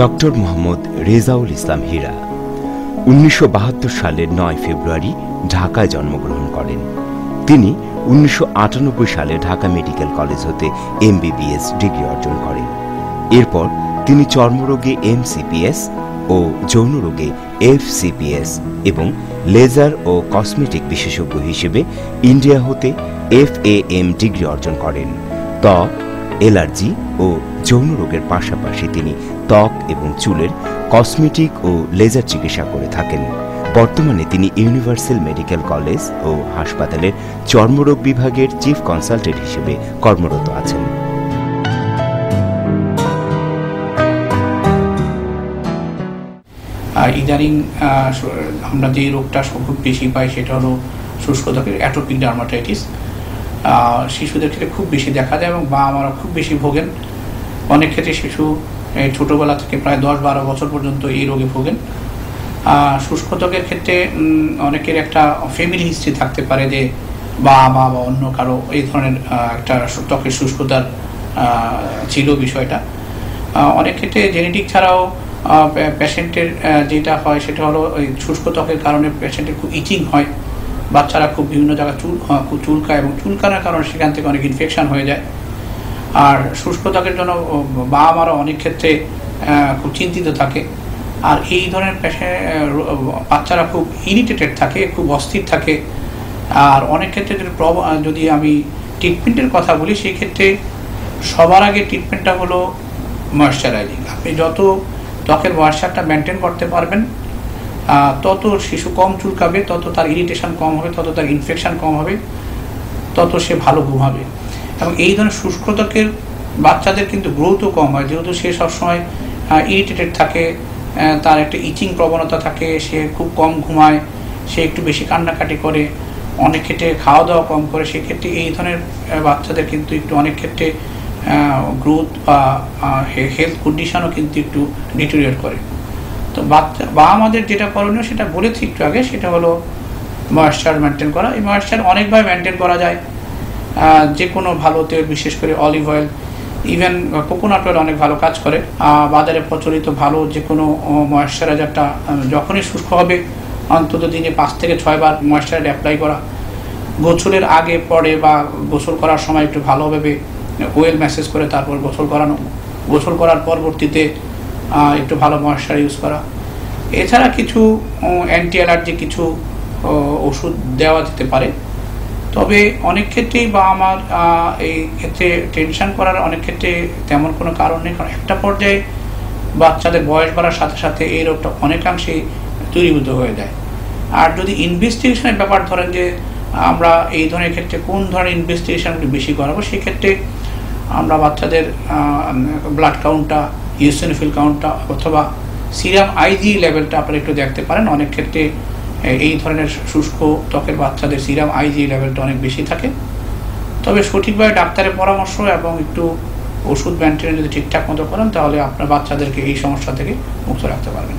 Doctor Mohammad Rezaul ইসলাম হীরা ১৯৭২ সালের ৯ ফেব্রুয়ারি ঢাকায় জন্মগ্রহণ করেন। তিনি ১৯৯৮ সালে ঢাকা মেডিকেল কলেজ হতে MBBS ডিগ্রি অর্জন করেন। এরপর তিনি চর্মরোগে MCPS ও যৌন রোগে FCPS এবং লেজার ও কসমেটিক বিশেষজ্ঞ হিসেবে ইন্ডিয়া হতে FAM ডিগ্রি অর্জন করেন। ত্বক, অ্যালার্জি ও যৌন রোগের পাশাপাশি তিনি ত্বক এবং চুলের কসমেটিক ও লেজার চিকিৎসা করে থাকেন। বর্তমানে তিনি ইউনিভার্সাল মেডিকেল কলেজ ও হাসপাতালের চর্মরোগ বিভাগের চিফ কনসালটেন্ট হিসেবে কর্মরত আছেন। ইদানিং আমরা যে রোগটা খুব বেশি পাই সেটা হলো শুষ্ক ত্বকের অ্যাটোপিক ডার্মাটাইটিস। শিশুদের ক্ষেত্রে খুব বেশি দেখা যায় এবং বাবা-মারা খুব বেশি ভোগেন। অনেক ক্ষেত্রে শিশু ছোটোবেলা থেকে প্রায় 10-12 বছর পর্যন্ত এই রোগে ভোগেন। শুষ্ক ত্বকের ক্ষেত্রে অনেকের একটা ফ্যামিলি হিস্ট্রি থাকতে পারে যে বাবা বা অন্য কারো এই ধরনের একটা ত্বকের শুষ্কতার ছিল বিষয়টা। অনেক ক্ষেত্রে জেনেটিক ছাড়াও পেশেন্টের যেটা হয় সেটা হলো ওই শুষ্ক ত্বকের কারণে পেশেন্টের খুব ইচিং হয়, বাচ্চারা খুব বিভিন্ন জায়গায় চুলকায় এবং চুলকানোর কারণে সেখান থেকে অনেক ইনফেকশন হয়ে যায়। আর শুষ্ক ত্বকের জন্য বাবা-মারা অনেক ক্ষেত্রে খুব চিন্তিত থাকে। আর এই ধরনের বাচ্চারা খুব ইরিটেটেড থাকে, খুব অস্থির থাকে। আর অনেক ক্ষেত্রে যদি আমি ট্রিটমেন্টের কথা বলি সেই ক্ষেত্রে সবার আগে ট্রিটমেন্টটা হলো ময়েশ্চারাইজিং। আপনি যত ত্বকের ময়েশ্চারটা মেনটেন করতে পারবেন তত শিশু কম চুলকাবে, তত তার ইরিটেশন কম হবে, তত তার ইনফেকশন কম হবে, তত সে ভালো ঘুমাবে। এবং এই ধরনের শুষ্ক ত্বকের বাচ্চাদের কিন্তু গ্রোথও কম হয়, যেহেতু সে সবসময় ইরিটেটেড থাকে, তার একটা ইচিং প্রবণতা থাকে, সে খুব কম ঘুমায়, সে একটু বেশি কান্নাকাটি করে, অনেক ক্ষেত্রে খাওয়া দাওয়া কম করে। সেক্ষেত্রে এই ধরনের বাচ্চাদের কিন্তু একটু অনেক ক্ষেত্রে গ্রোথ বা হেলথ কন্ডিশনও কিন্তু একটু ডিটোরিয়েট করে। তো আমাদের যেটা করণীয় সেটা বলেছি একটু আগে, সেটা হলো ময়েশ্চার মেনটেন করা। এই ময়েশ্চার অনেকভাবে মেনটেন করা যায়, যে কোনো ভালো তেল, বিশেষ করে olive oil, even coconut oil অনেক ভালো কাজ করে। বাজারে প্রচলিত ভালো যে কোনো ময়েশ্চারাইজারটা যখনই শুষ্ক হবে অন্তত দিনে 5 থেকে 6 বার ময়েশ্চারাইজার অ্যাপ্লাই করা। গোসলের আগে পরে বা গোসল করার সময় একটু ভালোভাবে ওয়েল ম্যাসেজ করে তারপর গোসল করানো, গোসল করার পরবর্তীতে একটু ভালো ময়েশ্চার ইউজ করা। এছাড়া কিছু অ্যান্টি অ্যালার্জি কিছু ওষুধ দেওয়া যেতে পারে। তবে অনেক ক্ষেত্রেই বা আমার এই ক্ষেত্রে টেনশন করার অনেক ক্ষেত্রে তেমন কোনো কারণ নেই, কারণ একটা পর্যায়ে বাচ্চাদের বয়স বাড়ার সাথে সাথে এই রোগটা অনেকাংশেই দূরীভূত হয়ে যায়। আর যদি ইনভেস্টিগেশনের ব্যাপার ধরেন যে আমরা এই ধরনের ক্ষেত্রে কোন ধরনের ইনভেস্টিগেশনগুলি বেশি করাবো, সেক্ষেত্রে আমরা বাচ্চাদের ব্লাড কাউন্টটা, ইওসিনোফিল কাউন্টটা অথবা সিরাম আইজি লেভেলটা আপনারা একটু দেখতে পারেন। অনেক ক্ষেত্রে এই ধরনের শুষ্ক ত্বকের বাচ্চাদের সিরাম আইজি লেভেলটা অনেক বেশি থাকে। তবে সঠিকভাবে ডাক্তারের পরামর্শ এবং একটু ওষুধ মেনটেন যদি ঠিকঠাক মতো করেন তাহলে আপনার বাচ্চাদেরকে এই সমস্যা থেকে মুক্ত রাখতে পারবেন।